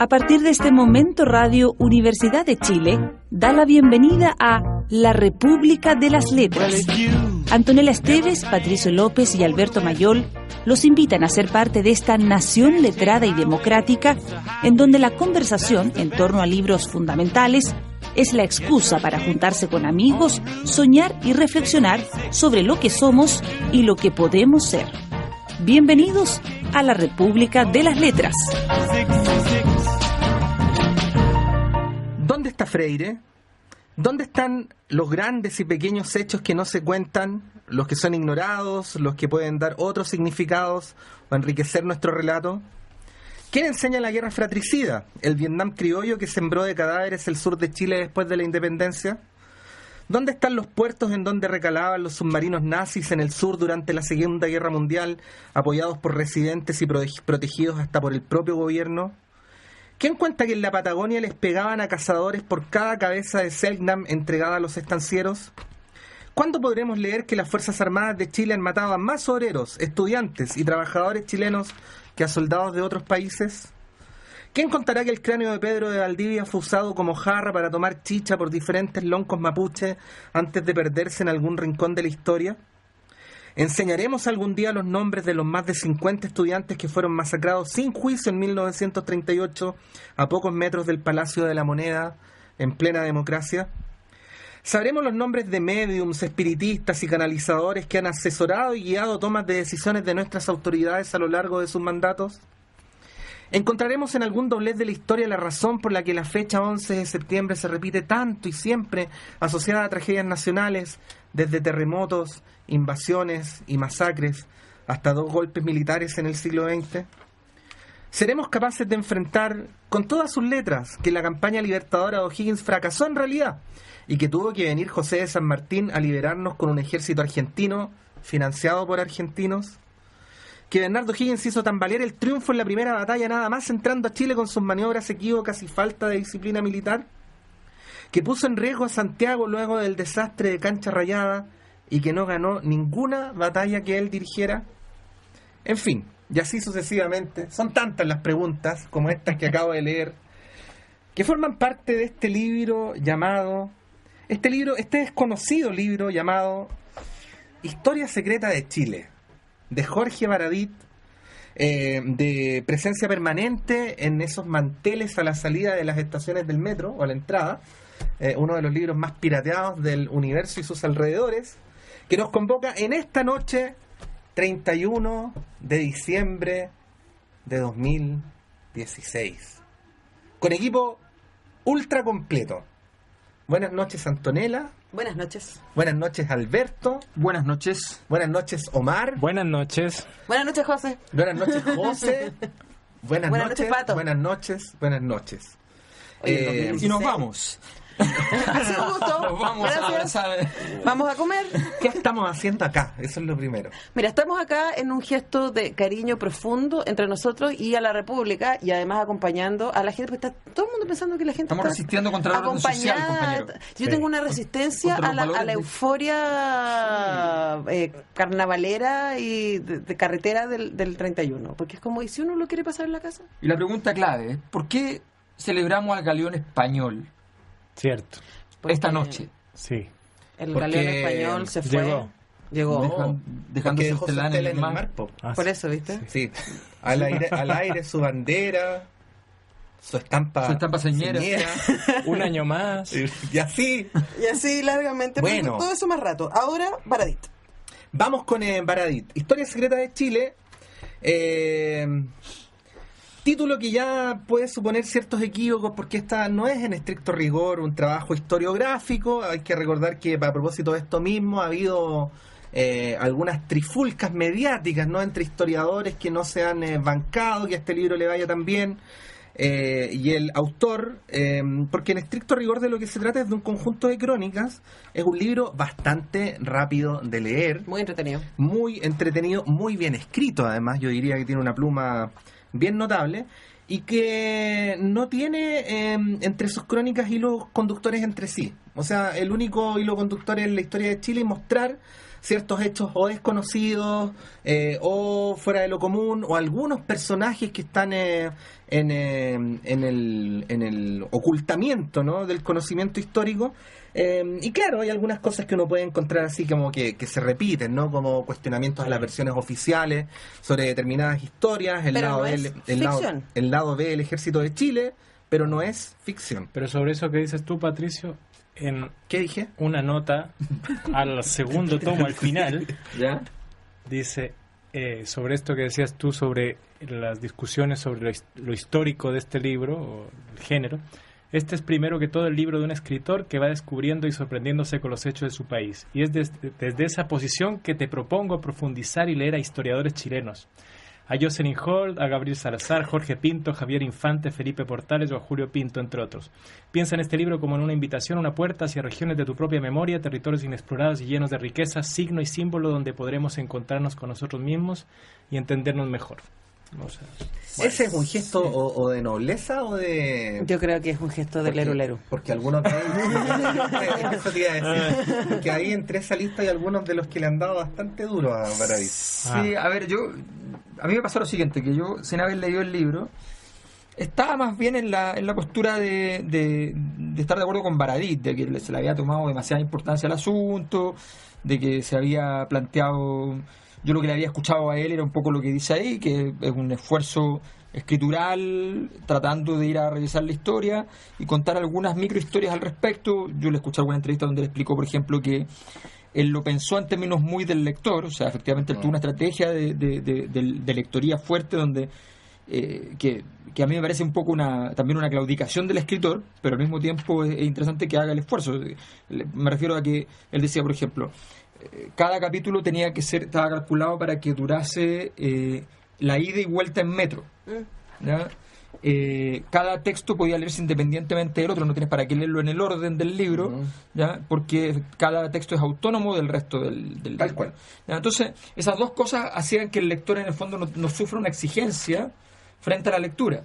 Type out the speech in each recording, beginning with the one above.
A partir de este momento, Radio Universidad de Chile da la bienvenida a La República de las Letras. Antonella Esteves, Patricio López y Alberto Mayol los invitan a ser parte de esta nación letrada y democrática, en donde la conversación en torno a libros fundamentales es la excusa para juntarse con amigos, soñar y reflexionar sobre lo que somos y lo que podemos ser. Bienvenidos a La República de las Letras. ¿Dónde está Freire? ¿Dónde están los grandes y pequeños hechos que no se cuentan, los que son ignorados, los que pueden dar otros significados o enriquecer nuestro relato? ¿Quién enseña la guerra fratricida, el Vietnam criollo que sembró de cadáveres el sur de Chile después de la independencia? ¿Dónde están los puertos en donde recalaban los submarinos nazis en el sur durante la Segunda Guerra Mundial, apoyados por residentes y protegidos hasta por el propio gobierno? ¿Quién cuenta que en la Patagonia les pegaban a cazadores por cada cabeza de Selknam entregada a los estancieros? ¿Cuándo podremos leer que las Fuerzas Armadas de Chile han matado a más obreros, estudiantes y trabajadores chilenos que a soldados de otros países? ¿Quién contará que el cráneo de Pedro de Valdivia fue usado como jarra para tomar chicha por diferentes loncos mapuches antes de perderse en algún rincón de la historia? ¿Enseñaremos algún día los nombres de los más de 50 estudiantes que fueron masacrados sin juicio en 1938 a pocos metros del Palacio de la Moneda, en plena democracia? ¿Sabremos los nombres de médiums, espiritistas y canalizadores que han asesorado y guiado tomas de decisiones de nuestras autoridades a lo largo de sus mandatos? ¿Encontraremos en algún doblez de la historia la razón por la que la fecha 11 de septiembre se repite tanto y siempre asociada a tragedias nacionales, desde terremotos, invasiones y masacres hasta 2 golpes militares en el siglo XX? ¿Seremos capaces de enfrentar con todas sus letras que la campaña libertadora de O'Higgins fracasó en realidad y que tuvo que venir José de San Martín a liberarnos con un ejército argentino financiado por argentinos? ¿Que Bernardo O'Higgins hizo tambalear el triunfo en la primera batalla nada más entrando a Chile con sus maniobras equívocas y falta de disciplina militar? ¿Que puso en riesgo a Santiago luego del desastre de Cancha Rayada y que no ganó ninguna batalla que él dirigiera? En fin, y así sucesivamente. Son tantas las preguntas como estas que acabo de leer, que forman parte de este libro llamado, este desconocido libro llamado Historia Secreta de Chile, de Jorge Baradit, de presencia permanente en esos manteles a la salida de las estaciones del metro o a la entrada, uno de los libros más pirateados del universo y sus alrededores, que nos convoca en esta noche 31 de diciembre de 2016 con equipo ultra completo. Buenas noches, Antonella. Buenas noches. Buenas noches, Alberto. Buenas noches. Buenas noches, Omar. Buenas noches. Buenas noches, José. Buenas noches, José. Buenas noches, Pato. Buenas noches, buenas noches. Oye, Y nos vamos. Ha sido un gusto. Nos vamos a Gracias. abrazar. Vamos a comer. ¿Qué estamos haciendo acá? Eso es lo primero. Mira, estamos acá en un gesto de cariño profundo entre nosotros y a la República, y además acompañando a la gente, porque está todo el mundo pensando que la gente Estamos está resistiendo contra el orden social, compañero. Yo tengo una resistencia Contra a los la valores de- euforia carnavalera y de carretera del 31, porque es como, ¿y si uno lo quiere pasar en la casa? Y la pregunta clave es, ¿por qué celebramos al galeón español Cierto, Porque esta noche? sí. El Porque galeón español se fue. Llegó. Dejando Porque su dejó su estela estela en el mar. po. Ah, Por sí. eso, ¿viste? Sí, al aire su bandera, su estampa señera. Un año más. Y así. Y así largamente. Bueno. Todo eso más rato. Ahora, Baradit. Vamos con Baradit. Historia Secreta de Chile. Título que ya puede suponer ciertos equívocos porque esta no es en estricto rigor un trabajo historiográfico. Hay que recordar que a propósito de esto mismo ha habido algunas trifulcas mediáticas, ¿no?, entre historiadores que no se han bancado que a este libro le vaya tan bien. Y el autor, porque en estricto rigor de lo que se trata es de un conjunto de crónicas, es un libro bastante rápido de leer, Muy entretenido. muy entretenido, muy bien escrito además, yo diría que tiene una pluma bien notable, y que no tiene entre sus crónicas hilos conductores entre sí. O sea, el único hilo conductor es la historia de Chile y mostrar ciertos hechos o desconocidos o fuera de lo común, o algunos personajes que están en el ocultamiento, ¿no?, del conocimiento histórico. Y claro, hay algunas cosas que uno puede encontrar así como que se repiten, ¿no?, como cuestionamientos a las versiones oficiales sobre determinadas historias, el lado B del Ejército de Chile, pero no es ficción. Pero sobre eso que dices tú, Patricio, en ¿Qué dije? una nota al segundo tomo, al final, ¿Ya? dice sobre esto que decías tú, sobre las discusiones sobre lo histórico de este libro, o el género. Este es primero que todo el libro de un escritor que va descubriendo y sorprendiéndose con los hechos de su país. Y es desde esa posición que te propongo profundizar y leer a historiadores chilenos. A Jocelyn Holt, a Gabriel Salazar, Jorge Pinto, Javier Infante, Felipe Portales o a Julio Pinto, entre otros. Piensa en este libro como en una invitación, una puerta hacia regiones de tu propia memoria, territorios inexplorados y llenos de riqueza, signo y símbolo donde podremos encontrarnos con nosotros mismos y entendernos mejor. O sea, ¿Ese es un gesto o de nobleza o de...? Yo creo que es un gesto de leru. Porque algunos de ellos, eso te iba a decir, porque ahí entre esa lista hay algunos de los que le han dado bastante duro a Baradit. Sí, a ver, a mí me pasó lo siguiente, que yo, sin haber leído el libro, estaba más bien en la postura de estar de acuerdo con Baradit, de que se le había tomado demasiada importancia al asunto, de que se había planteado... Yo lo que le había escuchado a él era un poco lo que dice ahí, que es un esfuerzo escritural tratando de ir a revisar la historia y contar algunas microhistorias al respecto. Yo le escuché alguna entrevista donde le explicó, por ejemplo, que él lo pensó en términos muy del lector, o sea, efectivamente él tuvo una estrategia de lectoría fuerte donde que a mí me parece un poco también una claudicación del escritor, pero al mismo tiempo es interesante que haga el esfuerzo. Me refiero a que él decía, por ejemplo, cada capítulo estaba calculado para que durase la ida y vuelta en metro, ¿ya? Cada texto podía leerse independientemente del otro, no tienes para qué leerlo en el orden del libro, ¿ya? Porque cada texto es autónomo del resto del Tal cual. ¿ya? Entonces, esas dos cosas hacían que el lector en el fondo no sufra una exigencia frente a la lectura.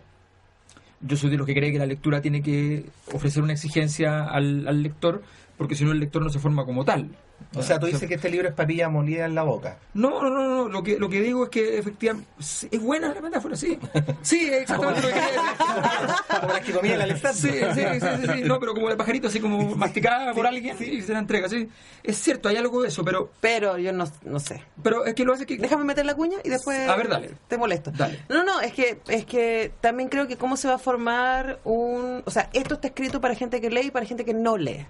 Yo soy de los que cree que la lectura tiene que ofrecer una exigencia al lector, porque si no el lector no se forma como tal. O sea, tú dices que este libro es papilla molida en la boca. No. Lo que digo es que efectivamente es buena la metáfora, sí. Sí, exactamente lo que quería decir. Como las que comía el Alessandro. Sí. No, pero como el pajarito, así como masticada por alguien y se la entrega, sí. Es cierto, hay algo de eso, Pero yo no sé. pero es que lo hace que... Déjame meter la cuña y después A ver, dale. te molesto. Dale. No, es que también creo que cómo se va a formar o sea, esto está escrito para gente que lee y para gente que no lee.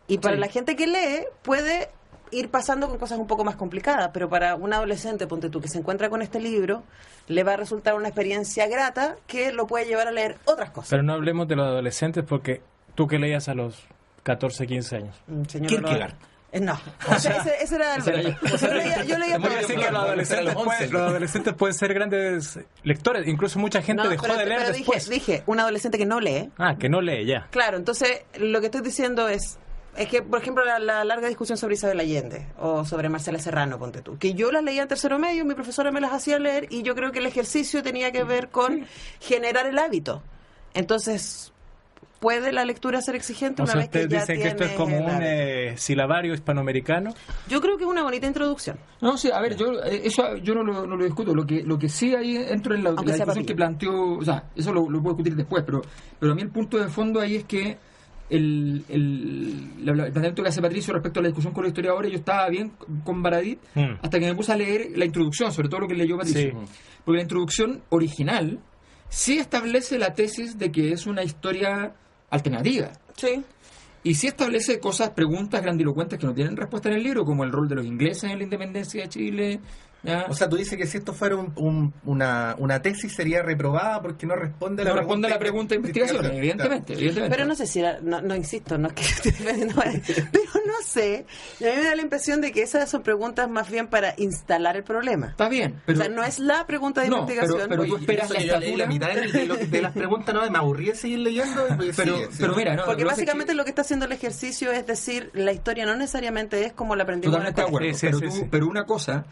Y para la gente que lee puede ir pasando con cosas un poco más complicadas, pero para un adolescente, ponte tú, que se encuentra con este libro, le va a resultar una experiencia grata que lo puede llevar a leer otras cosas. pero no hablemos de los adolescentes, porque tú que leías a los 14, 15 años. Señor Kierkegaard. No, ese era Alberto. Yo leía Voy a decir que los adolescentes pueden ser grandes lectores, incluso mucha gente dejó de leer después. Dije, un adolescente que no lee. Que no lee ya. Claro, entonces lo que estoy diciendo es que, por ejemplo, la larga discusión sobre Isabel Allende o sobre Marcela Serrano, ponte tú, que yo las leía en tercero medio, mi profesora me las hacía leer y yo creo que el ejercicio tenía que ver con generar el hábito. Entonces, ¿puede la lectura ser exigente una vez que ustedes ya dicen que esto es como un silabario hispanoamericano. Yo creo que es una bonita introducción. No, sí, a ver, yo no lo discuto. Lo que sí ahí entro en la discusión que planteó, o sea, eso lo puedo discutir después, pero a mí el punto de fondo ahí es que el planteamiento que hace Patricio respecto a la discusión con los historiadores, yo estaba bien con Baradit hasta que me puse a leer la introducción, sobre todo lo que leyó Patricio. Sí. Porque la introducción original sí establece la tesis de que es una historia alternativa. Sí. Y sí establece preguntas grandilocuentes que no tienen respuesta en el libro, como el rol de los ingleses en la independencia de Chile. ¿Ya? O sea, tú dices que si esto fuera una tesis sería reprobada porque no responde a la pregunta de investigación, evidentemente. Pero no sé si no insisto, no es que estoy defendiendo, pero no sé. A mí me da la impresión de que esas son preguntas más bien para instalar el problema. Está bien, pero... O sea, no es la pregunta de investigación. Pero tú esperas la estatura. La mitad de las preguntas no me aburrí de seguir leyendo. Pero mira, no. Porque básicamente lo que está haciendo el ejercicio es decir, la historia no necesariamente es como la aprendimos en la totalmente de acuerdo, Sí. pero una cosa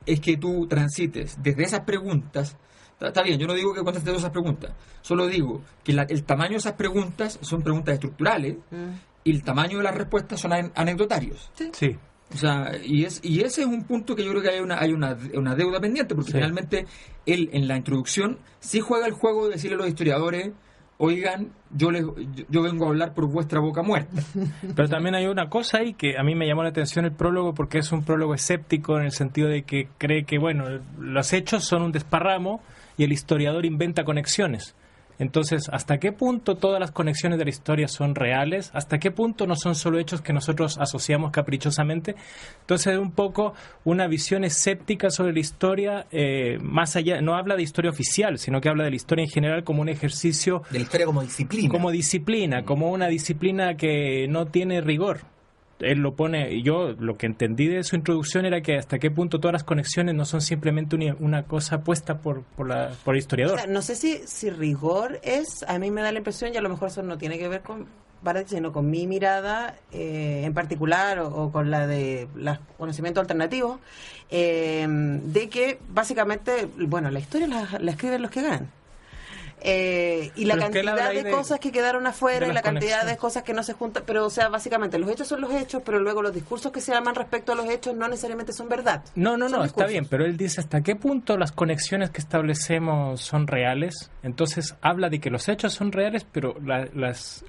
es que tú transites desde esas preguntas. Está bien, yo no digo que contestes todas esas preguntas, solo digo que el tamaño de esas preguntas son preguntas estructurales y el tamaño de las respuestas son anecdotarios. Sí. O sea, y ese es un punto que yo creo que hay una deuda pendiente, porque finalmente él en la introducción sí juega el juego de decirle a los historiadores: oigan, yo vengo a hablar por vuestra boca muerta. Pero también hay una cosa ahí que a mí me llamó la atención el prólogo, porque es un prólogo escéptico en el sentido de que cree que, bueno, los hechos son un desparramo y el historiador inventa conexiones. Entonces, ¿hasta qué punto todas las conexiones de la historia son reales? ¿Hasta qué punto no son solo hechos que nosotros asociamos caprichosamente? Entonces, un poco una visión escéptica sobre la historia, más allá, no habla de historia oficial, sino que habla de la historia en general como un ejercicio... De la historia como disciplina. Como una disciplina que no tiene rigor. Él lo pone, yo lo que entendí de su introducción era que hasta qué punto todas las conexiones no son simplemente una cosa puesta por el historiador. O sea, no sé si rigor es, a mí me da la impresión, y a lo mejor eso no tiene que ver con Baradit, sino con mi mirada en particular, o con la de los conocimientos alternativos, de que básicamente, bueno, la historia la escriben los que ganan. Y la cantidad de cosas que quedaron afuera y la cantidad de cosas que no se juntan, pero o sea, básicamente los hechos son los hechos, pero luego los discursos que se arman respecto a los hechos no necesariamente son verdad. No, está bien, pero él dice hasta qué punto las conexiones que establecemos son reales. Entonces habla de que los hechos son reales, pero las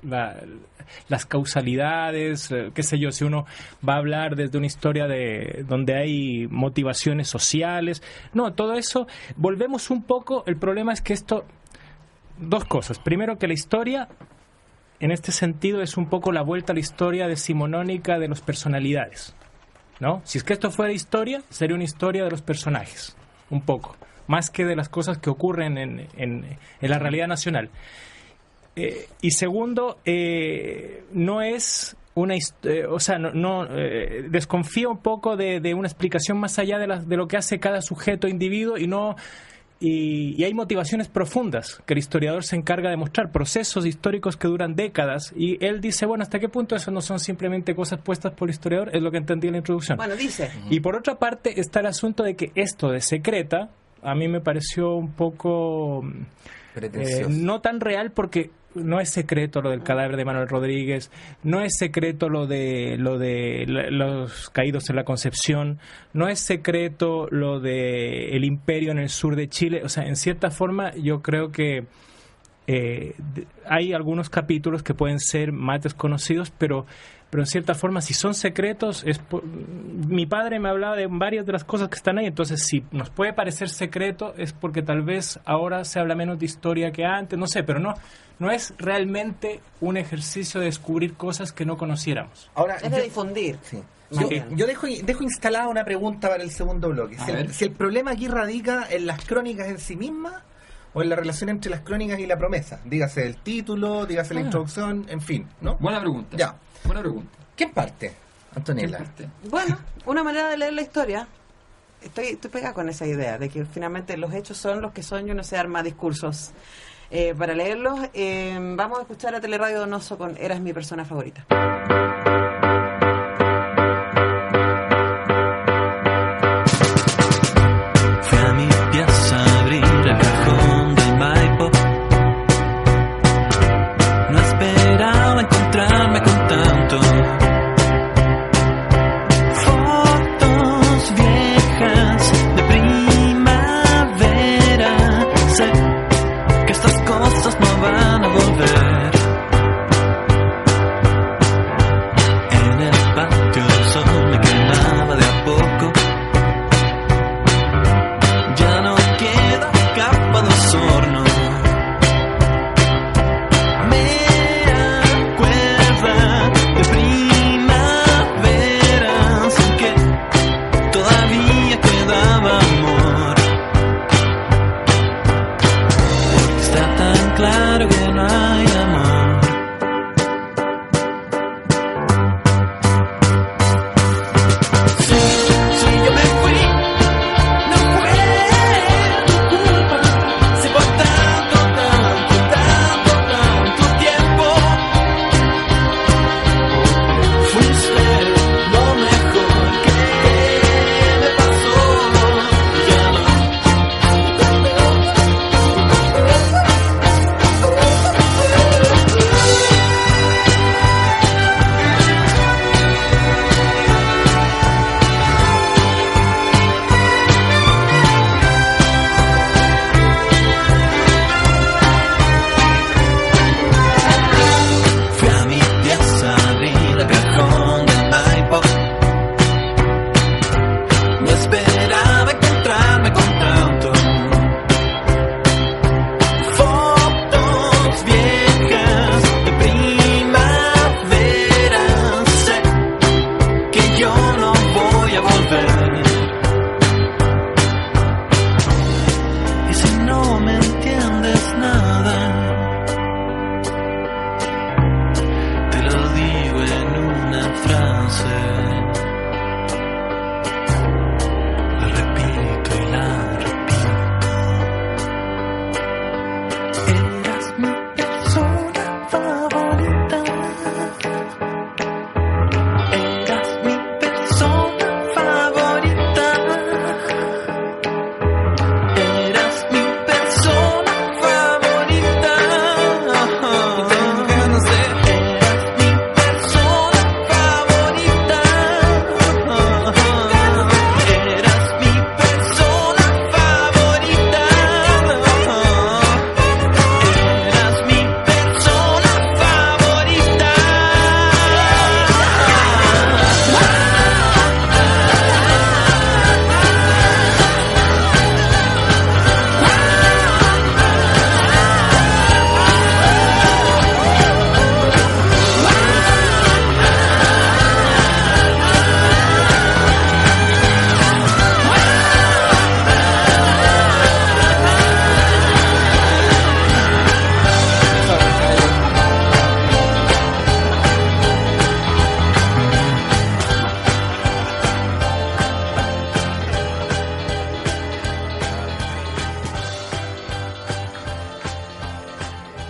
causalidades, qué sé yo, si uno va a hablar desde una historia de donde hay motivaciones sociales, no, todo eso, volvemos un poco, el problema es que esto... Dos cosas. Primero, que la historia, en este sentido, es un poco la vuelta a la historia decimonónica de las personalidades, ¿no? Si es que esto fuera historia, sería una historia de los personajes, un poco, más que de las cosas que ocurren en la realidad nacional. Y segundo, no es una desconfío un poco de una explicación más allá de lo que hace cada sujeto individuo, y hay motivaciones profundas que el historiador se encarga de mostrar, procesos históricos que duran décadas, y él dice, bueno, ¿hasta qué punto eso no son simplemente cosas puestas por el historiador? Es lo que entendí en la introducción. Bueno, dice. Y por otra parte está el asunto de que esto de secreta a mí me pareció un poco no tan real, porque no es secreto lo del cadáver de Manuel Rodríguez, no es secreto lo de los caídos en la Concepción, no es secreto lo de el imperio en el sur de Chile. O sea, en cierta forma yo creo que hay algunos capítulos que pueden ser más desconocidos, pero en cierta forma, si son secretos, mi padre me hablaba de varias de las cosas que están ahí. Entonces, si nos puede parecer secreto, es porque tal vez ahora se habla menos de historia que antes, no sé, pero no es realmente un ejercicio de descubrir cosas que no conociéramos. Ahora, es de difundir. Sí. Yo dejo instalada una pregunta para el segundo bloque. Si el problema aquí radica en las crónicas en sí mismas, o en la relación entre las crónicas y la promesa. Dígase el título, dígase la introducción, en fin, ¿no? Buena pregunta. Ya. Buena pregunta. ¿Qué parte, Antonella? Bueno, una manera de leer la historia. Estoy pegada con esa idea de que finalmente los hechos son los que son y uno se arma discursos para leerlos. Vamos a escuchar a Teleradio Donoso con Eras mi persona favorita. Fui a mi piazza a abrir el cajón del Maipo. No esperaba encontrarme con tanto. Fotos viejas de primavera. Sé que estas cosas no van a volver.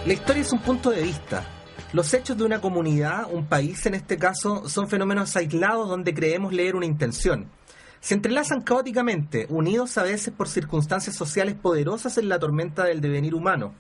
La historia es un punto de vista. Los hechos de una comunidad, un país en este caso, son fenómenos aislados donde creemos leer una intención. Se entrelazan caóticamente, unidos a veces por circunstancias sociales poderosas en la tormenta del devenir humano.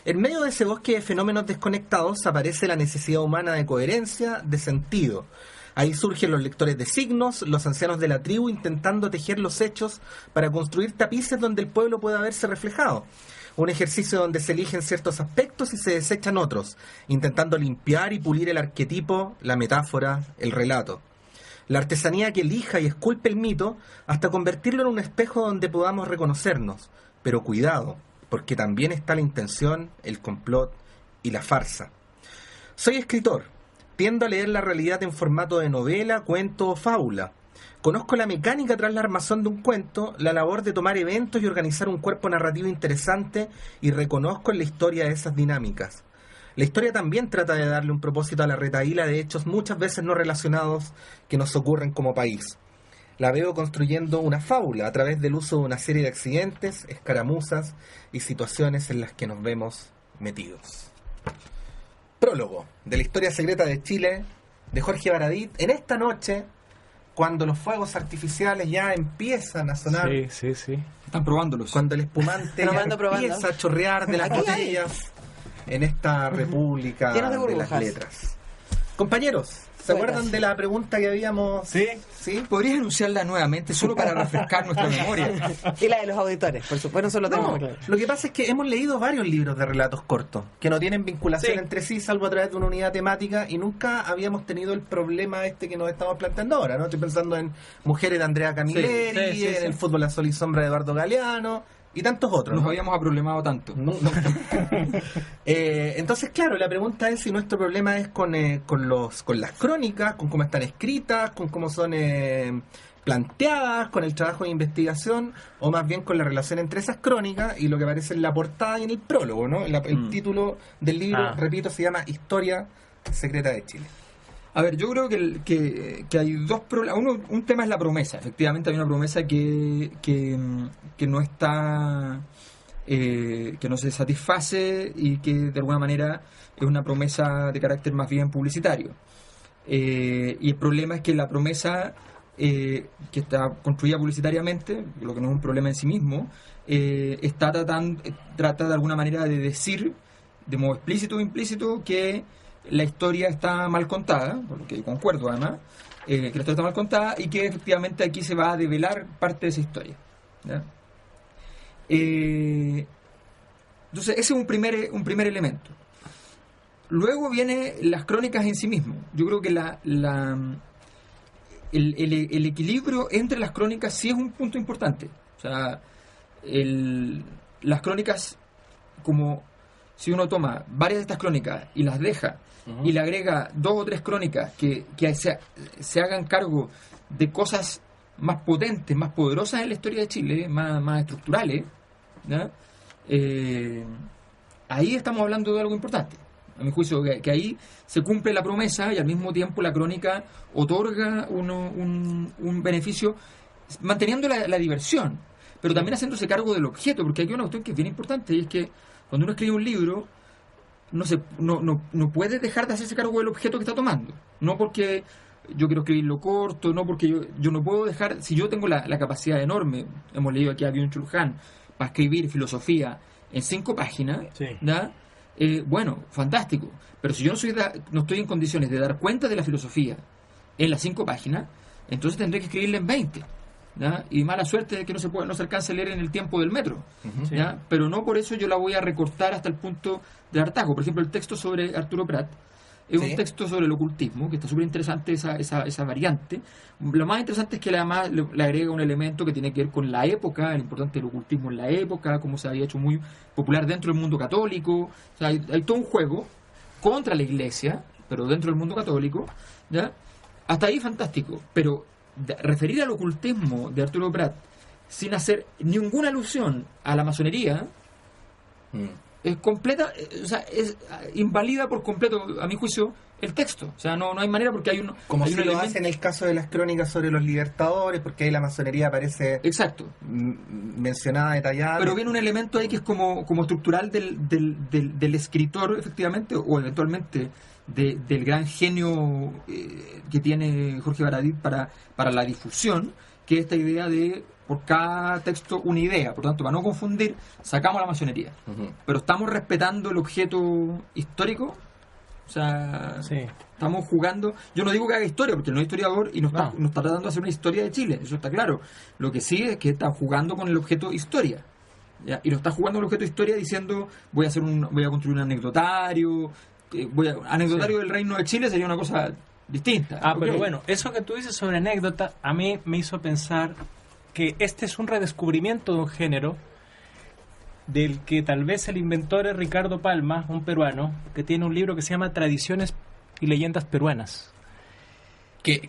En medio de ese bosque de fenómenos desconectados aparece la necesidad humana de coherencia, de sentido. Ahí surgen los lectores de signos, los ancianos de la tribu intentando tejer los hechos para construir tapices donde el pueblo pueda verse reflejado. Un ejercicio donde se eligen ciertos aspectos y se desechan otros, intentando limpiar y pulir el arquetipo, la metáfora, el relato. La artesanía que elija y esculpe el mito hasta convertirlo en un espejo donde podamos reconocernos. Pero cuidado, porque también está la intención, el complot y la farsa. Soy escritor. Tiendo a leer la realidad en formato de novela, cuento o fábula. Conozco la mecánica tras la armazón de un cuento, la labor de tomar eventos y organizar un cuerpo narrativo interesante, y reconozco en la historia esas dinámicas. La historia también trata de darle un propósito a la retahíla de hechos muchas veces no relacionados que nos ocurren como país. La veo construyendo una fábula a través del uso de una serie de accidentes, escaramuzas y situaciones en las que nos vemos metidos. Prólogo de la historia secreta de Chile, de Jorge Baradit, en esta noche, cuando los fuegos artificiales ya empiezan a sonar. Sí. Están probándolos. Cuando el espumante empieza a chorrear de las botellas en esta república de las letras. Compañeros, ¿se acuerdan de la pregunta que habíamos? Sí. ¿Podrías anunciarla nuevamente solo para refrescar nuestra memoria? Y la de los auditores, por supuesto, no solo tenemos claro. Lo que pasa es que hemos leído varios libros de relatos cortos que no tienen vinculación entre sí, salvo a través de una unidad temática, y nunca habíamos tenido el problema que nos estamos planteando ahora, ¿no? Estoy pensando en Mujeres de Andrea Camilleri, en El fútbol a sol y sombra de Eduardo Galeano y tantos otros. Nos habíamos aproblemado tanto. Entonces, claro, la pregunta es si nuestro problema es con las crónicas, con cómo están escritas, con cómo son planteadas, con el trabajo de investigación, o más bien con la relación entre esas crónicas y lo que aparece en la portada y en el prólogo, ¿no? El título del libro, repito, se llama Historia Secreta de Chile. A ver, yo creo que hay dos problemas. Un tema es la promesa. Efectivamente hay una promesa que no está, que no se satisface y que de alguna manera es una promesa de carácter más bien publicitario. Y el problema es que la promesa que está construida publicitariamente, lo que no es un problema en sí mismo, trata de alguna manera de decir, de modo explícito o implícito, que la historia está mal contada, por lo que concuerdo además, que la historia está mal contada y que efectivamente aquí se va a develar parte de esa historia, ¿ya? Entonces ese es un primer elemento. Luego vienen las crónicas en sí mismo. Yo creo que el equilibrio entre las crónicas sí es un punto importante. O sea, las crónicas, como si uno toma varias de estas crónicas y las deja y le agrega 2 o 3 crónicas que se hagan cargo de cosas más potentes, más poderosas en la historia de Chile, más estructurales, ¿no? Ahí estamos hablando de algo importante. A mi juicio, que ahí se cumple la promesa y al mismo tiempo la crónica otorga un beneficio, manteniendo la diversión, pero también haciéndose cargo del objeto, porque hay una cuestión que es bien importante, y es que cuando uno escribe un libro no puede dejar de hacerse cargo del objeto que está tomando. No porque yo quiero escribirlo corto, no porque yo no puedo dejar, si yo tengo la capacidad enorme, hemos leído aquí a Byung-Chul Han, para escribir filosofía en 5 páginas, ¿da? Bueno, fantástico, pero si yo no estoy en condiciones de dar cuenta de la filosofía en las 5 páginas, entonces tendré que escribirla en 20, ¿ya? Y mala suerte que no se alcance a leer en el tiempo del metro, ¿ya? Pero no por eso yo la voy a recortar hasta el punto del hartazgo. Por ejemplo, el texto sobre Arturo Prat es un texto sobre el ocultismo, que está súper interesante esa variante. Lo más interesante es que además le agrega un elemento que tiene que ver con la época, el importante del ocultismo en la época, cómo se había hecho muy popular dentro del mundo católico. O sea, hay todo un juego contra la Iglesia, pero dentro del mundo católico, ¿ya? Hasta ahí fantástico, pero referir al ocultismo de Arturo Prat sin hacer ninguna alusión a la masonería, completa, o sea, invalida por completo, a mi juicio, el texto. O sea, no hay manera, porque hay un... Como hay si un lo elemento- hace en el caso de las crónicas sobre los libertadores, porque ahí la masonería aparece Exacto. mencionada, detallada. Pero viene un elemento ahí que es como estructural del escritor, efectivamente, o eventualmente del gran genio que tiene Jorge Baradit para la difusión, que es esta idea de, por cada texto, una idea. Por tanto, para no confundir, sacamos la masonería. Ujú. Pero estamos respetando el objeto histórico. O sea, Sí. estamos jugando. Yo no digo que haga historia, porque no es historiador y no está tratando de hacer una historia de Chile, eso está claro. Lo que sí es que está jugando con el objeto historia. ¿Ya? Y lo está jugando con el objeto historia diciendo: voy a construir un anecdotario. Anecdotario del Reino de Chile sería una cosa distinta. Pero Ok. bueno, eso que tú dices sobre anécdota, a mí me hizo pensar que este es un redescubrimiento de un género del que tal vez el inventor es Ricardo Palma, un peruano, que tiene un libro que se llama Tradiciones y Leyendas Peruanas. Que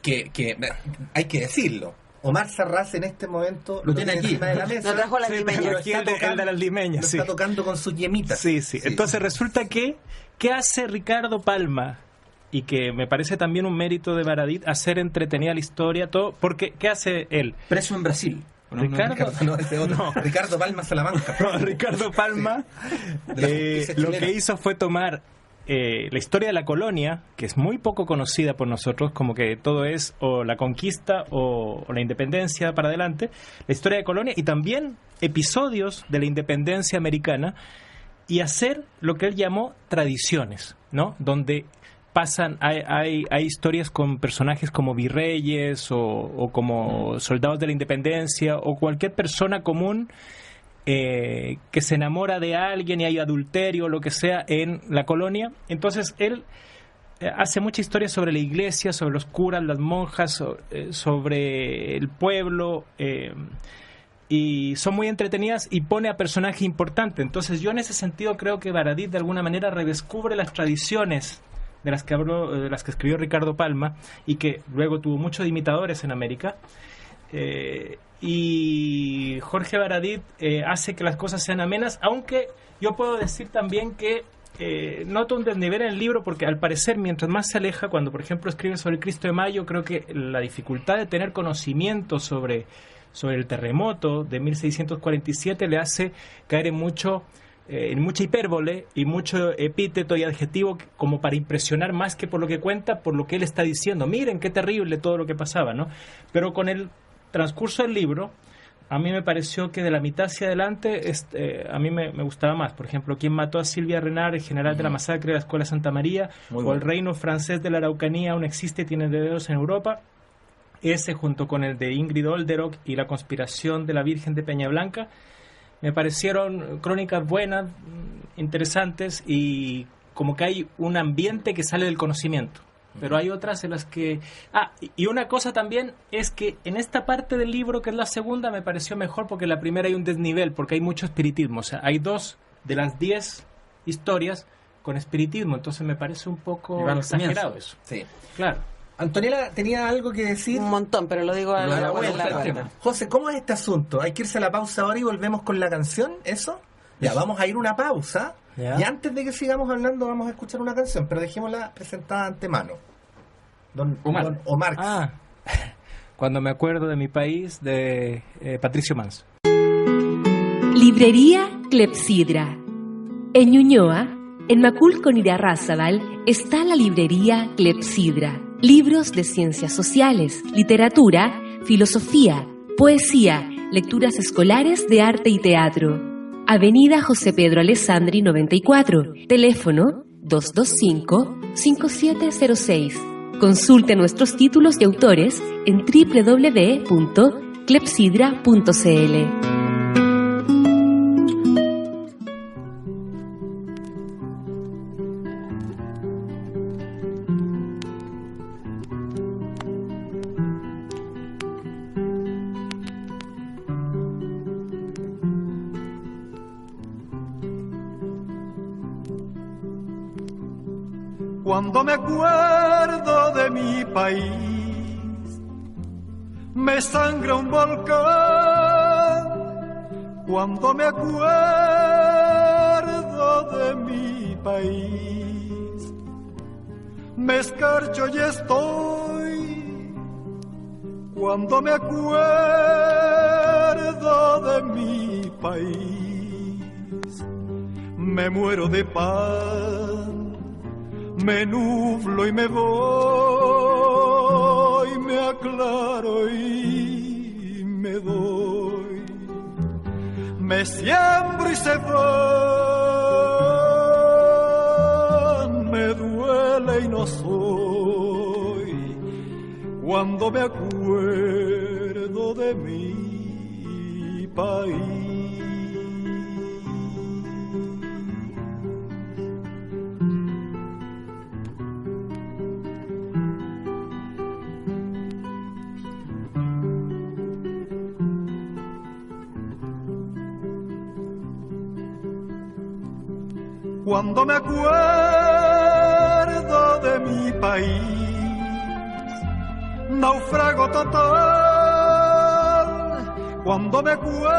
hay que decirlo. Omar Sarraz en este momento Lo tiene aquí. encima de la mesa. No trajo la Sí, limeña. pero Lo aquí está el de tocando- las limeñas, lo sí. está tocando con sus yemitas. Sí. Entonces resulta que, ¿qué hace Ricardo Palma? Y que me parece también un mérito de Baradit, hacer entretenida la historia, todo, porque ¿qué hace él? Preso en Brasil. Ricardo- Ricardo, no, ese otro. No. Ricardo Palma Salamanca. No, Ricardo Palma De la justicia lo chilena. que hizo fue tomar la historia de la colonia, que es muy poco conocida por nosotros, como que todo es o la conquista o la independencia para adelante, la historia de colonia y también episodios de la independencia americana, y hacer lo que él llamó tradiciones, ¿no? Donde pasan, hay historias con personajes como virreyes o como soldados de la independencia o cualquier persona común que se enamora de alguien y hay adulterio o lo que sea en la colonia. Entonces él hace mucha historia sobre la iglesia, sobre los curas, las monjas, sobre el pueblo, y son muy entretenidas y pone a personajes importantes. Entonces yo en ese sentido creo que Baradit de alguna manera redescubre las tradiciones de las que habló, de las que escribió Ricardo Palma, y que luego tuvo muchos imitadores en América. Y Jorge Baradit hace que las cosas sean amenas, aunque yo puedo decir también que noto un desnivel en el libro, porque al parecer mientras más se aleja, cuando por ejemplo escribe sobre el Cristo de Mayo, creo que la dificultad de tener conocimiento sobre el terremoto de 1647 le hace caer en mucha hipérbole y mucho epíteto y adjetivo, como para impresionar más que por lo que cuenta, por lo que él está diciendo. Miren qué terrible todo lo que pasaba, ¿no? Pero con el transcurso del libro, a mí me pareció que de la mitad hacia adelante a mí me gustaba más. Por ejemplo, ¿Quién mató a Silvia Renard, el general de la masacre de la Escuela Santa María? Muy o bueno. El reino francés de la Araucanía aún existe y tiene herederos en Europa. Ese, junto con el de Ingrid Olderock y La conspiración de la Virgen de Peña Blanca, me parecieron crónicas buenas, interesantes, y como que hay un ambiente que sale del conocimiento. Pero hay otras en las que... y una cosa también es que en esta parte del libro, que es la segunda, me pareció mejor, porque en la primera hay un desnivel, porque hay mucho espiritismo. O sea, hay 2 de las 10 historias con espiritismo, entonces me parece un poco Igual al exagerado comienzo. eso. Sí. Claro. Antonella tenía algo que decir. Un montón, pero lo digo a Pero la bueno, vuelta. el tema. José, ¿cómo es este asunto? ¿Hay que irse a la pausa ahora y volvemos con la canción? ¿Eso? Ya, vamos a ir a una pausa. Ya. Y antes de que sigamos hablando, vamos a escuchar una canción, pero dejémosla presentada de antemano. Don Omar. Cuando me acuerdo de mi país, de Patricio Manso. Librería Clepsidra. En Ñuñoa, en Macul con Irarrázaval, está la librería Clepsidra. Libros de ciencias sociales, literatura, filosofía, poesía, lecturas escolares de arte y teatro. Avenida José Pedro Alessandri 94, teléfono 225-5706. Consulte nuestros títulos y autores en www.clepsidra.cl. Cuando me acuerdo de mi país, me sangra un volcán. Cuando me acuerdo país. Me escarcho y estoy cuando me acuerdo de mi país. Me muero de pan, me nublo y me voy, me aclaro y me doy, me siembro y se van, me duele y no soy, cuando me acuerdo de mi país. Cuando me acuerdo de mi país, naufrago total. Cuando me acuerdo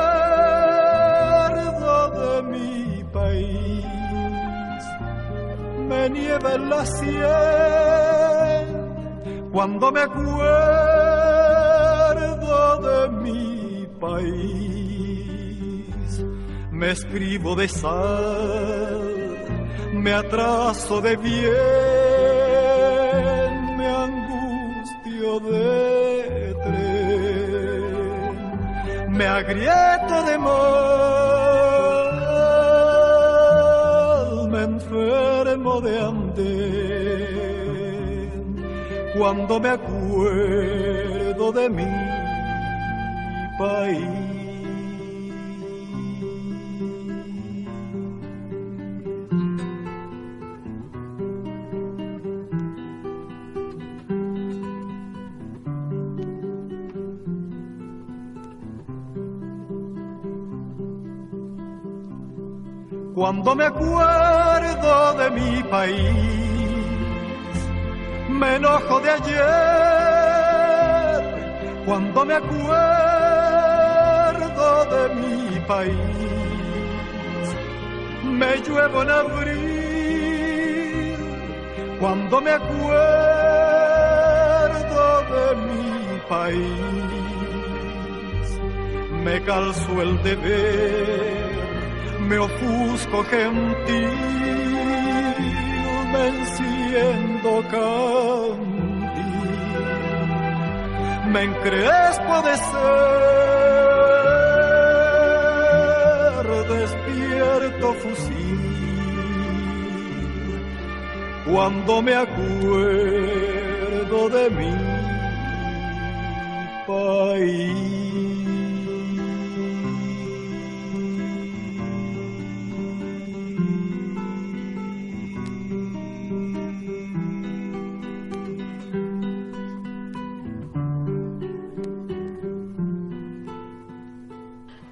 de mi país, me nieva en la sien. Cuando me acuerdo de mi país, me escribo de sal, me atraso de bien, me angustio de tren, me agrieto de mal, me enfermo de andén, cuando me acuerdo de mi país. Cuando me acuerdo de mi país, me enojo de ayer. Cuando me acuerdo de mi país, me lluevo en abril. Cuando me acuerdo de mi país, me calzo el deber, me ofusco gentil, me enciendo candil, me encrespo de ser, despierto fusil, cuando me acuerdo de mi país.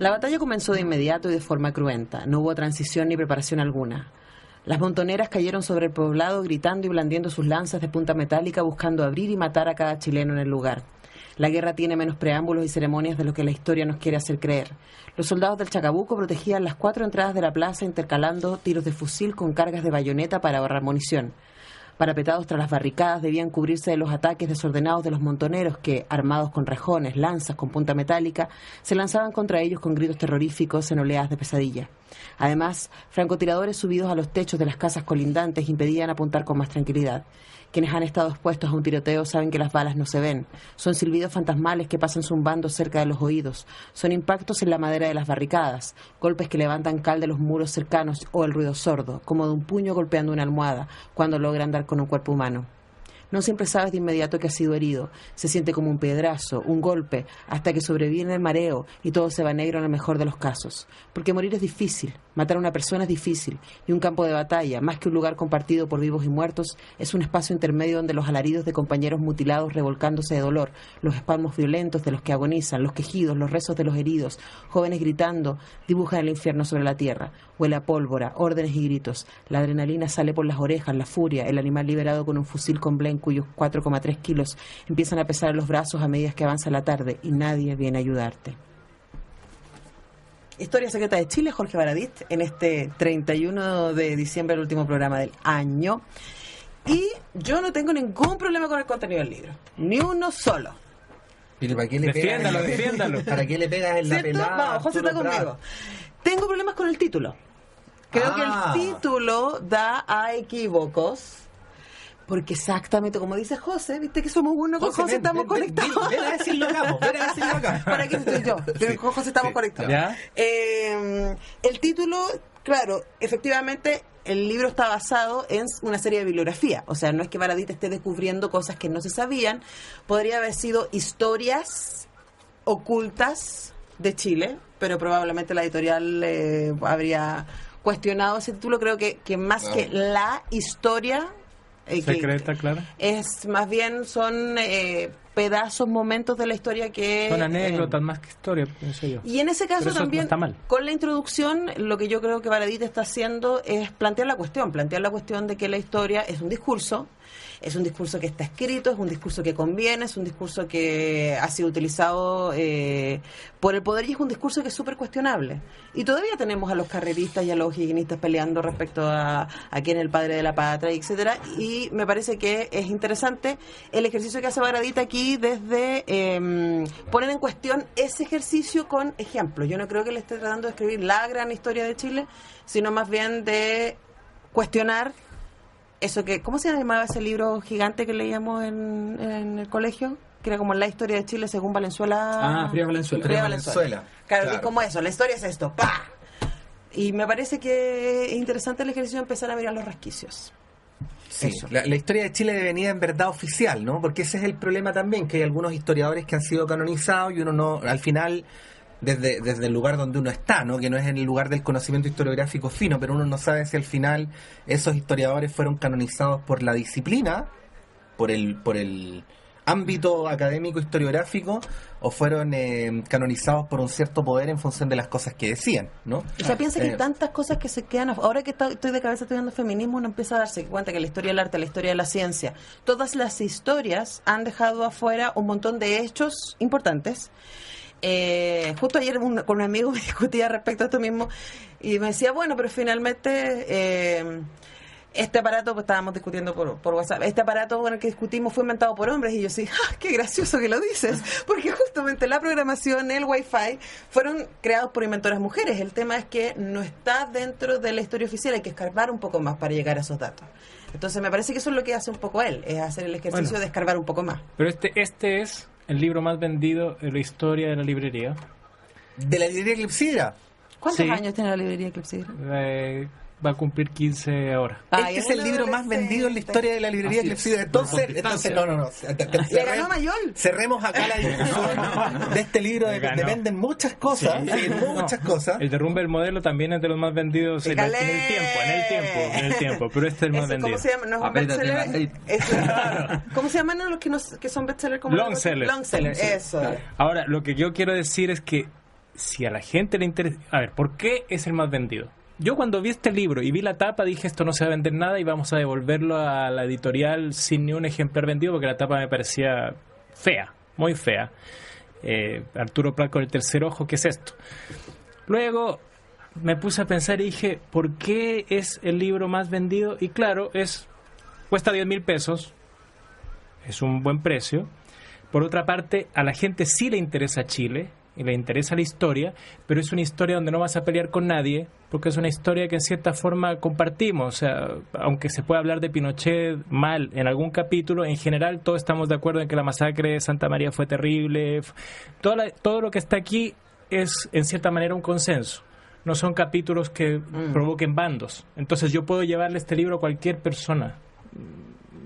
La batalla comenzó de inmediato y de forma cruenta. No hubo transición ni preparación alguna. Las montoneras cayeron sobre el poblado gritando y blandiendo sus lanzas de punta metálica, buscando abrir y matar a cada chileno en el lugar. La guerra tiene menos preámbulos y ceremonias de lo que la historia nos quiere hacer creer. Los soldados del Chacabuco protegían las 4 entradas de la plaza, intercalando tiros de fusil con cargas de bayoneta para ahorrar munición. Parapetados tras las barricadas, debían cubrirse de los ataques desordenados de los montoneros que, armados con rejones, lanzas con punta metálica, se lanzaban contra ellos con gritos terroríficos en oleadas de pesadilla. Además, francotiradores subidos a los techos de las casas colindantes impedían apuntar con más tranquilidad. Quienes han estado expuestos a un tiroteo saben que las balas no se ven. Son silbidos fantasmales que pasan zumbando cerca de los oídos. Son impactos en la madera de las barricadas, golpes que levantan cal de los muros cercanos o el ruido sordo, como de un puño golpeando una almohada, cuando logran dar con un cuerpo humano. No siempre sabes de inmediato que has sido herido. Se siente como un piedrazo, un golpe, hasta que sobreviene el mareo y todo se va negro en el mejor de los casos. Porque morir es difícil, matar a una persona es difícil, y un campo de batalla, más que un lugar compartido por vivos y muertos, es un espacio intermedio donde los alaridos de compañeros mutilados revolcándose de dolor, los espasmos violentos de los que agonizan, los quejidos, los rezos de los heridos, jóvenes gritando, dibujan el infierno sobre la tierra. Huele a pólvora, órdenes y gritos. La adrenalina sale por las orejas, la furia, el animal liberado con un fusil con Blen cuyos 4,3 kilos empiezan a pesar en los brazos a medida que avanza la tarde y nadie viene a ayudarte. Historia Secreta de Chile, Jorge Baradit, en este 31 de diciembre, el último programa del año. Y yo no tengo ningún problema con el contenido del libro, ni uno solo. Pero ¿para qué le pegas? Defiéndalo. ¿Para qué le pegas en la ¿Cierto? pelada? Vamos, José está conmigo. Tengo problemas con el título. Creo que el título da a equívocos. Porque exactamente como dice José, viste que somos uno con José, estamos conectados. Ven a decirlo acá, ¿Para qué estoy yo? Con José estamos conectados. ¿Ya? El título, claro, efectivamente el libro está basado en una serie de bibliografía. O sea, no es que Baradit esté descubriendo cosas que no se sabían. Podría haber sido historias ocultas de Chile, pero probablemente la editorial habría cuestionado ese título. Creo que más que la historia secreta, claro. Es más bien son pedazos, momentos de la historia que son anécdotas más que historia, pienso yo. Y en ese caso también, no está mal. Con la introducción, lo que yo creo que Baradit está haciendo es plantear la cuestión de que la historia es un discurso que está escrito, es un discurso que conviene, es un discurso que ha sido utilizado por el poder y es un discurso que es súper cuestionable. Y todavía tenemos a los carreristas y a los higienistas peleando respecto a quién es el padre de la patria, etcétera. Y me parece que es interesante el ejercicio que hace Baradit aquí desde poner en cuestión ese ejercicio con ejemplos. Yo no creo que le esté tratando de escribir la gran historia de Chile, sino más bien de cuestionar eso que, ¿cómo se llamaba ese libro gigante que leíamos en el colegio? Que era como la historia de Chile según Valenzuela. Frías Valenzuela. Frías Valenzuela. Claro, que como eso, la historia es esto, ¡pah! Y me parece que es interesante el ejercicio de empezar a mirar los resquicios. Sí, la historia de Chile devenida en verdad oficial, ¿no? Porque ese es el problema también, que hay algunos historiadores que han sido canonizados y uno no, al final, desde el lugar donde uno está, ¿no? Que no es en el lugar del conocimiento historiográfico fino, pero uno no sabe si al final esos historiadores fueron canonizados por la disciplina, por el ámbito académico historiográfico, o fueron canonizados por un cierto poder en función de las cosas que decían, ¿no? O sea, piensa que hay tantas cosas que se quedan. Ahora que estoy de cabeza estudiando feminismo, uno empieza a darse cuenta que la historia del arte, la historia de la ciencia, todas las historias han dejado afuera un montón de hechos importantes. Justo ayer con un amigo me discutía respecto a esto mismo y me decía, bueno, pero finalmente este aparato, pues estábamos discutiendo por WhatsApp, este aparato con el que discutimos fue inventado por hombres, y yo sí, qué gracioso que lo dices, porque justamente la programación, el Wi-Fi fueron creados por inventoras mujeres. El tema es que no está dentro de la historia oficial, hay que escarbar un poco más para llegar a esos datos. Entonces me parece que eso es lo que hace un poco él, es hacer el ejercicio de escarbar un poco más. Pero este es el libro más vendido en la historia de la librería. ¿De la librería Clepsidra? ¿Cuántos años tiene la librería Clepsidra? Va a cumplir 15 ahora. Este es el libro más vendido en la historia de la librería Clepsidra. Entonces, no. ¿Le ganó a Mayol? Cerremos acá la discusión de este libro. Dependen muchas cosas. Sí, muchas cosas. El derrumbe del modelo también es de los más vendidos en el tiempo. Pero este es el más vendido. ¿Cómo se llama? ¿No es un bestseller? ¿Cómo se llaman los que son bestsellers? Longseller. Eso. Ahora, lo que yo quiero decir es que si a la gente le interesa... A ver, ¿por qué es el más vendido? Yo cuando vi este libro y vi la tapa dije, esto no se va a vender nada y vamos a devolverlo a la editorial sin ni un ejemplar vendido, porque la tapa me parecía fea, muy fea. Arturo Prat con el tercer ojo, ¿qué es esto? Luego me puse a pensar y dije, ¿por qué es el libro más vendido? Y claro, cuesta 10,000 pesos, es un buen precio. Por otra parte, a la gente sí le interesa Chile y le interesa la historia, pero es una historia donde no vas a pelear con nadie, porque es una historia que en cierta forma compartimos. O sea, aunque se pueda hablar de Pinochet mal en algún capítulo, en general todos estamos de acuerdo en que la masacre de Santa María fue terrible. Todo lo que está aquí es en cierta manera un consenso. No son capítulos que provoquen bandos. Entonces yo puedo llevarle este libro a cualquier persona.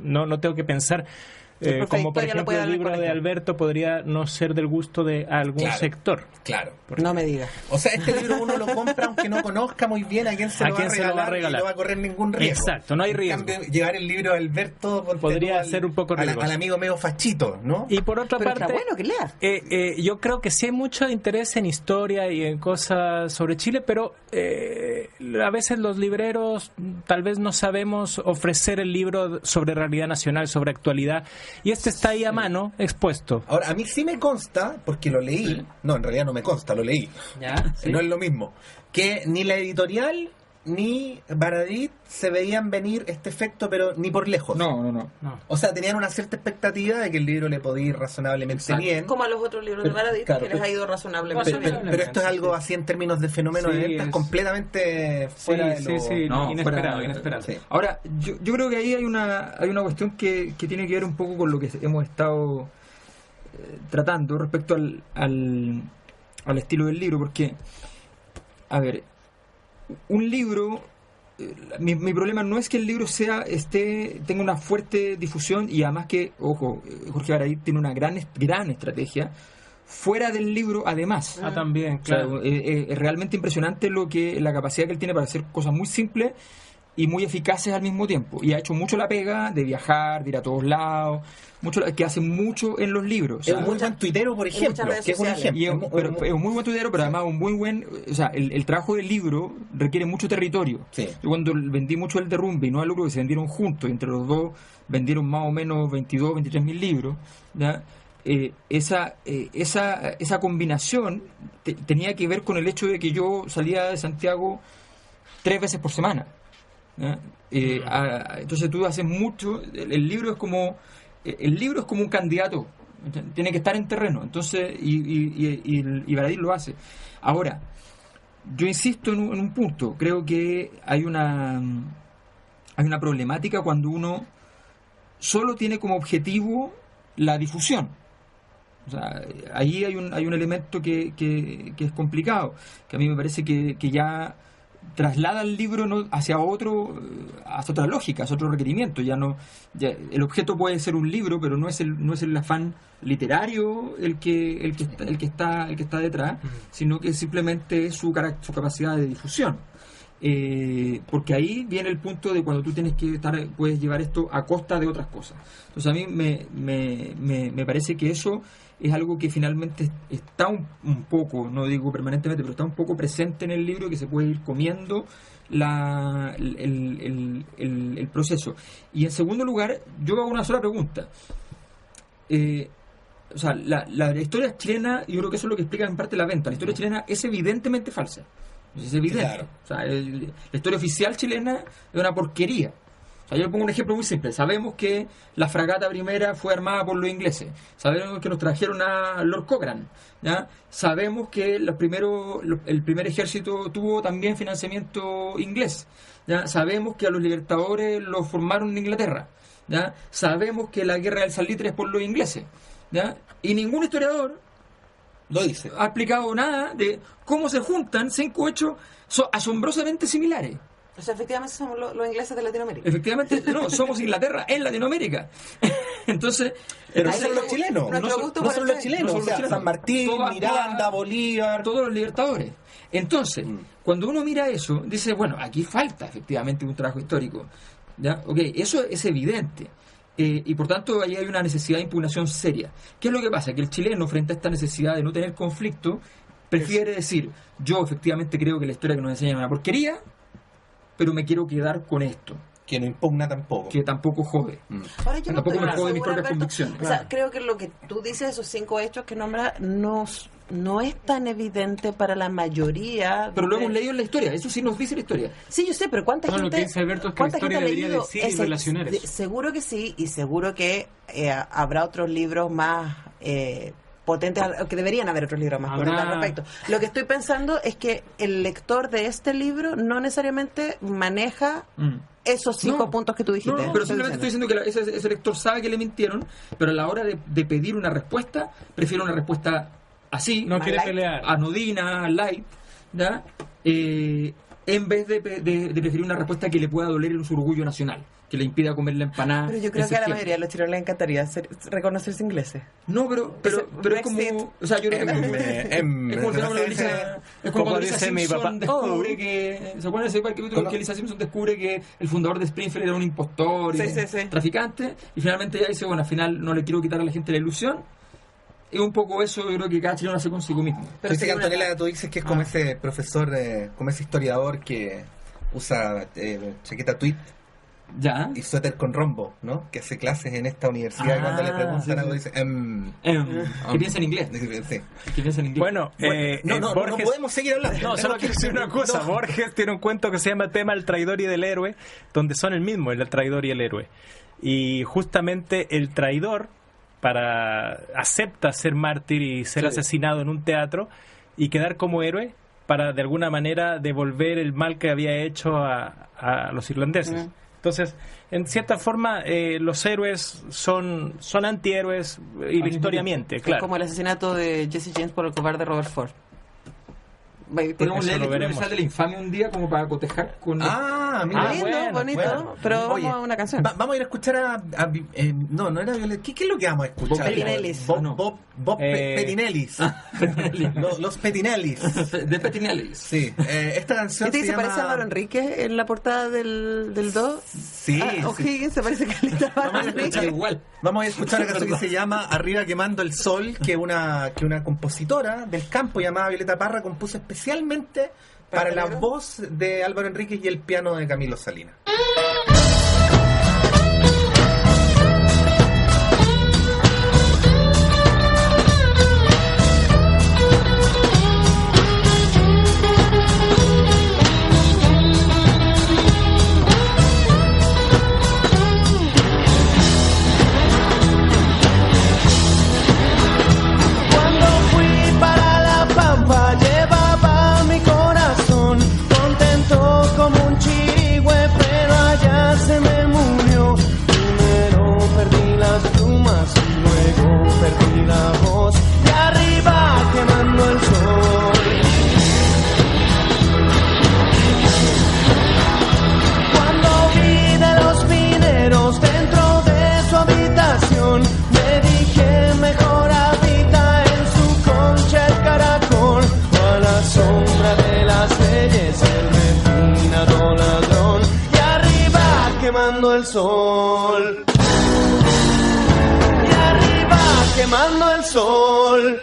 No tengo que pensar... como por ejemplo el libro de Alberto podría no ser del gusto de algún sector. Claro. No me digas. O sea, este libro uno lo compra aunque no conozca muy bien a quién se lo va a regalar y no va a correr ningún riesgo. Exacto, no hay riesgo. En cambio, llevar el libro de Alberto podría ser un poco riesgoso. Al amigo medio fachito, ¿no? Y por otra parte, está bueno que lea. yo creo que sí hay mucho interés en historia y en cosas sobre Chile, pero a veces los libreros tal vez no sabemos ofrecer el libro sobre realidad nacional, sobre actualidad. y este está ahí a mano, expuesto. Ahora, a mí sí me consta, porque lo leí, no, en realidad no me consta, lo leí, ¿Ya? ¿Sí? no es lo mismo, que ni la editorial ni Baradit se veían venir este efecto, pero ni por lejos. No. O sea, tenían una cierta expectativa de que el libro le podía ir razonablemente Exacto. bien. Como a los otros libros de Baradit, claro, que les ha ido razonablemente bien. Pero esto es algo así en términos de fenómeno Sí, de ventas es- completamente fuera de lo... sí, No, inesperado, fuera- inesperado. Sí. Ahora, yo creo que ahí hay una cuestión que tiene que ver un poco con lo que hemos estado tratando respecto al estilo del libro, porque, a ver, un libro, mi problema no es que el libro tenga una fuerte difusión, y además que, ojo, Jorge Baradit tiene una gran estrategia fuera del libro, además. También, O sea, claro. es realmente impresionante la capacidad que él tiene para hacer cosas muy simples y muy eficaces al mismo tiempo. Y ha hecho mucho la pega de viajar, de ir a todos lados, que hace mucho en los libros. O Es sea, un muy buen tuitero, por ejemplo, redes que es un sociales. ejemplo. es un muy buen tuitero, pero además un muy buen... O sea, el trabajo del libro requiere mucho territorio. Sí. Yo cuando vendí mucho el Derrumbe y no al lucro, que se vendieron juntos, y entre los dos vendieron más o menos 22, 23 mil libros, ¿ya? Esa combinación tenía que ver con el hecho de que yo salía de Santiago 3 veces por semana, ¿ya? Entonces tú haces mucho. El libro es como un candidato, tiene que estar en terreno. Entonces y Baradit lo hace. Ahora, yo insisto en un punto. Creo que hay una problemática cuando uno solo tiene como objetivo la difusión. O sea, ahí hay un elemento que es complicado, que a mí me parece que ya traslada el libro hacia otra lógica, hacia otro requerimiento. Ya el objeto puede ser un libro, pero no es el afán literario el que está detrás, sino que simplemente es su capacidad de difusión. Porque ahí viene el punto de cuando tú puedes llevar esto a costa de otras cosas. Entonces a mí me parece que eso es algo que finalmente está un poco, no digo permanentemente, pero está un poco presente en el libro, que se puede ir comiendo el proceso. Y en segundo lugar, yo hago una sola pregunta. O sea, la historia chilena, yo creo que eso es lo que explica en parte la venta. La historia chilena es evidentemente falsa. Es evidente. Claro. O sea, la historia oficial chilena es una porquería. O sea, yo le pongo un ejemplo muy simple. Sabemos que la fragata primera fue armada por los ingleses. Sabemos que nos trajeron a Lord Cochrane, ¿ya? Sabemos que el primer ejército tuvo también financiamiento inglés, ¿ya? Sabemos que a los libertadores los formaron en Inglaterra, ¿ya? Sabemos que la guerra del salitre es por los ingleses, ¿ya? Y ningún historiador Lo dice. ha explicado nada de cómo se juntan 5 hechos asombrosamente similares. O sea, efectivamente somos los ingleses de Latinoamérica. Efectivamente, no, somos Inglaterra en Latinoamérica. Entonces, Pero no Ahí son los lo- chilenos. nuestro No son, gusto no por son el los té. chilenos. No son O los sea, chilenos. San Martín, Miranda, Bolívar. todos los libertadores. Entonces, cuando uno mira eso, dice, bueno, aquí falta efectivamente un trabajo histórico. ¿Ya? Ok, eso es evidente. Y por tanto, ahí hay una necesidad de impugnación seria. ¿Qué es lo que pasa? Que el chileno, frente a esta necesidad de no tener conflicto, prefiere decir, yo efectivamente creo que la historia que nos enseñan es una porquería, pero me quiero quedar con esto, Que no impugna tampoco. que tampoco jode. Ahora yo no Tampoco estoy me jode mis segura, propias Alberto. convicciones. O sea, creo que lo que tú dices, esos 5 hechos que nombras, no es tan evidente para la mayoría. Pero lo de- hemos leído en la historia, eso sí nos dice la historia. Sí, yo sé, pero ¿cuánta No, lo gente... que dice Alberto es que la cuánta historia gente ha debería leído decir y relacionar eso. Seguro que sí, y seguro que habrá otros libros más potentes, que deberían haber otros libros más Habrá- potentes al respecto. Lo que estoy pensando es que el lector de este libro no necesariamente maneja esos 5 No, puntos que tú dijiste. No, pero simplemente estoy diciendo que ese lector sabe que le mintieron, pero a la hora de pedir una respuesta, prefiere una respuesta así, No quiere light. pelear. anodina, light, ¿ya? En vez de preferir una respuesta que le pueda doler en su orgullo nacional, que le impida comer la empanada. Pero yo creo en que a la septiembre. mayoría de los chilenos les encantaría reconocerse ingleses. No, pero Ese es como... Brexit. O sea, yo creo que... M. Es como cuando Lisa, es como Como cuando Lisa dice mi Simpson papá. descubre que... ¿Se acuerdan de ese capítulo en que Lisa Simpson descubre que el fundador de Springfield era un impostor y Sí, un sí, sí. traficante? Y finalmente ella dice, bueno, al final no le quiero quitar a la gente la ilusión. Es un poco eso, yo creo que cada chileno hace consigo mismo. Pero Dice que sí, una- Antonella, tú dices que es como ese profesor, como ese historiador que usa chaqueta tweet Ya. y suéter con rombo, ¿no? Que hace clases en esta universidad y cuando le preguntan algo dice... Que piensa en inglés. Sí. Que piensa en inglés. Bueno, No Borges... podemos seguir hablando. No, solo quiero decir una cosa. No. Borges tiene un cuento que se llama Tema el traidor y del héroe, donde son el mismo, el traidor y el héroe. Y justamente el traidor acepta ser mártir y ser asesinado en un teatro y quedar como héroe para de alguna manera devolver el mal que había hecho a los irlandeses. Entonces, en cierta forma, los héroes son antihéroes y la historia miente, claro. Como el asesinato de Jesse James por el cobarde Robert Ford. Podemos leer el lo libro veremos. de la infamia un día como para cotejar con... Mira. Lindo, bonito, pero Oye, vamos a una canción. Vamos a ir a escuchar no era Violeta. ¿Qué es lo que vamos a escuchar? Petinellis. Bob Petinellis. Los Petinellis. De Petinellis. Sí, esta canción ¿Qué te se dice? llama... ¿Parece a Álvaro Enrique en la portada del 2? Sí, O'Higgins se parece que le Vamos a escuchar igual. Vamos a escuchar una canción que se llama Arriba quemando el sol, que una compositora del campo llamada Violeta Parra compuso especialmente para la voz de Álvaro Enríquez y el piano de Camilo Salinas. Cuando fui para la Pampa llevaba mi corazón contento como un chirigüe, pero allá se me murió. Primero perdí las plumas y luego perdí la voz. Y arriba quemando el sol. Cuando vi de los mineros dentro de su habitación, me dije mejor habita en su concha el caracol, o a la sombra de las leyes el refinado ladrón. Y arriba quemando el sol. Y arriba quemando el sol.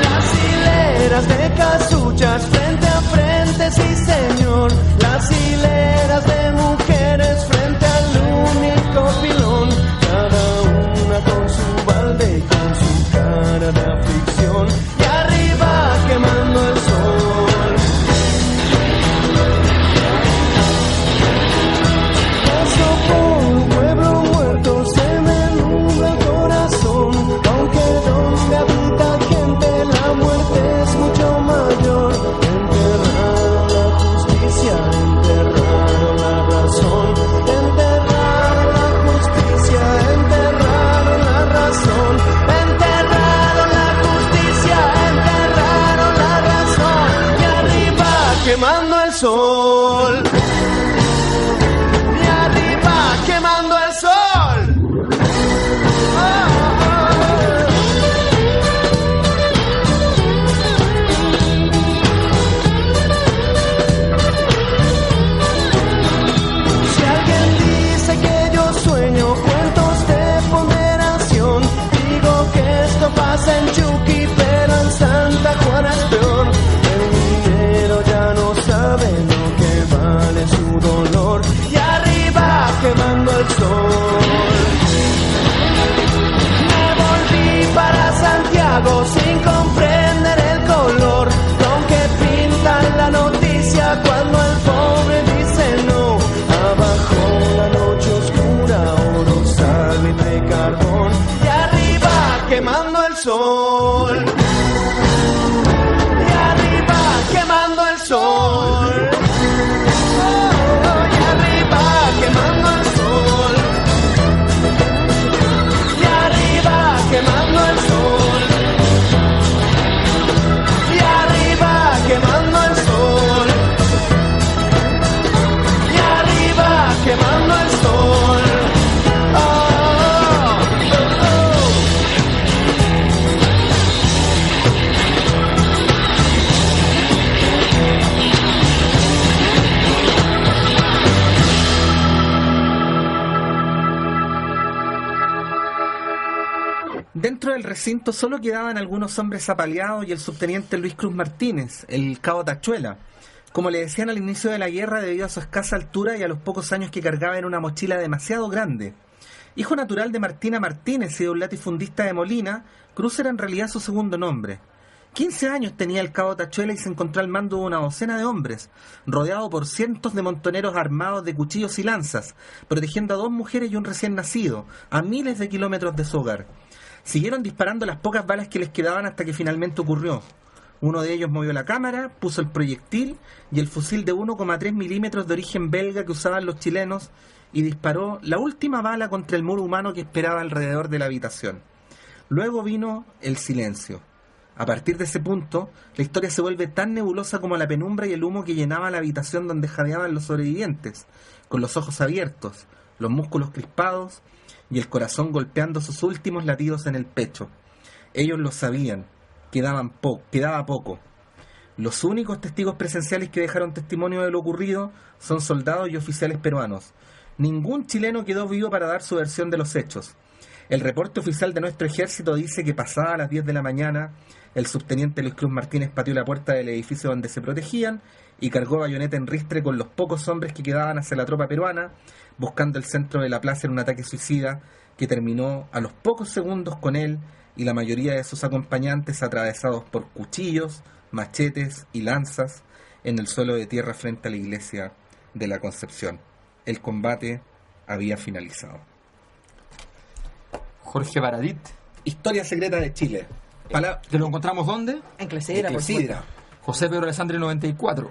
Las hileras de casuchas frente a frente, sí señor. Las hileras de mujeres frente al único pilón. Cada una con su balde y con su cara del recinto solo quedaban algunos hombres apaleados y el subteniente Luis Cruz Martínez, el cabo Tachuela, como le decían al inicio de la guerra debido a su escasa altura y a los pocos años que cargaba en una mochila demasiado grande. Hijo natural de Martina Martínez y de un latifundista de Molina, Cruz era en realidad su segundo nombre. 15 años tenía el cabo Tachuela y se encontró al mando de una docena de hombres, rodeado por cientos de montoneros armados de cuchillos y lanzas, protegiendo a 2 mujeres y un recién nacido, a miles de kilómetros de su hogar. Siguieron disparando las pocas balas que les quedaban hasta que finalmente ocurrió. Uno de ellos movió la cámara, puso el proyectil y el fusil de 1,3 milímetros de origen belga que usaban los chilenos y disparó la última bala contra el muro humano que esperaba alrededor de la habitación. Luego vino el silencio. A partir de ese punto, la historia se vuelve tan nebulosa como la penumbra y el humo que llenaba la habitación donde jadeaban los sobrevivientes, con los ojos abiertos, los músculos crispados y el corazón golpeando sus últimos latidos en el pecho. Ellos lo sabían, quedaba poco. Los únicos testigos presenciales que dejaron testimonio de lo ocurrido son soldados y oficiales peruanos. Ningún chileno quedó vivo para dar su versión de los hechos. El reporte oficial de nuestro ejército dice que pasada las 10 de la mañana, el subteniente Luis Cruz Martínez pateó la puerta del edificio donde se protegían y cargó bayoneta en ristre con los pocos hombres que quedaban hacia la tropa peruana, buscando el centro de la plaza en un ataque suicida que terminó a los pocos segundos con él y la mayoría de sus acompañantes atravesados por cuchillos, machetes y lanzas en el suelo de tierra frente a la iglesia de la Concepción. El combate había finalizado. Jorge Baradit. Historia secreta de Chile. ¿Te lo encontramos dónde? En Clesidra, por Clesidra. José Pedro Alessandri 94.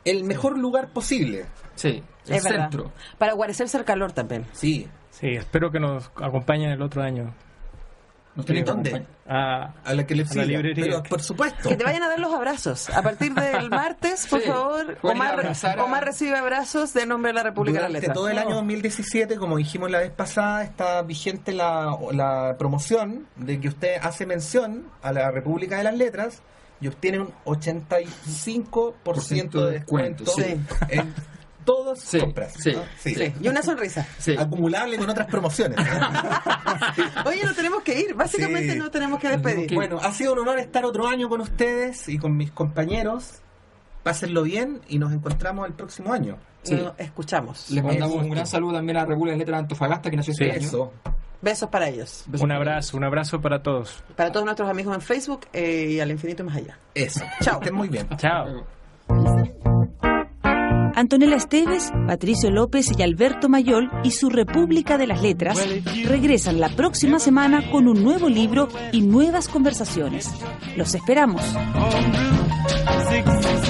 El mejor lugar posible. Sí, el Es verdad. centro. Para guarecerse el calor también. Sí. Sí, espero que nos acompañen el otro año. ¿Dónde? A la que la librería. Pero por supuesto. Que te vayan a dar los abrazos. A partir del martes, por Sí. favor, Pueden abrazar a- Omar recibe abrazos de nombre de la República de la Durante Letra. todo el año 2017, como dijimos la vez pasada, está vigente la promoción de que usted hace mención a la República de las Letras y obtiene un 85% de descuento Sí. en todas Sí, compras. sí, ¿no? Sí, y una sonrisa. Sí. Acumulable con otras promociones. Oye, no tenemos que ir. Básicamente Sí. no tenemos que despedir. Bueno, ha sido un honor estar otro año con ustedes y con mis compañeros. Pásenlo bien y nos encontramos el próximo año. Sí. Nos escuchamos. Le mandamos Eso. un gran saludo también a la República de Letras de Antofagasta, que nació este año. Eso. Besos para ellos. Besos Un para abrazo para todos. Para todos nuestros amigos en Facebook y al infinito y más allá. Eso. Chao. Que estén muy bien. Chao. ellos. Antonella Esteves, Patricio López y Alberto Mayol y su República de las Letras regresan la próxima semana con un nuevo libro y nuevas conversaciones. Los esperamos. On Route 66.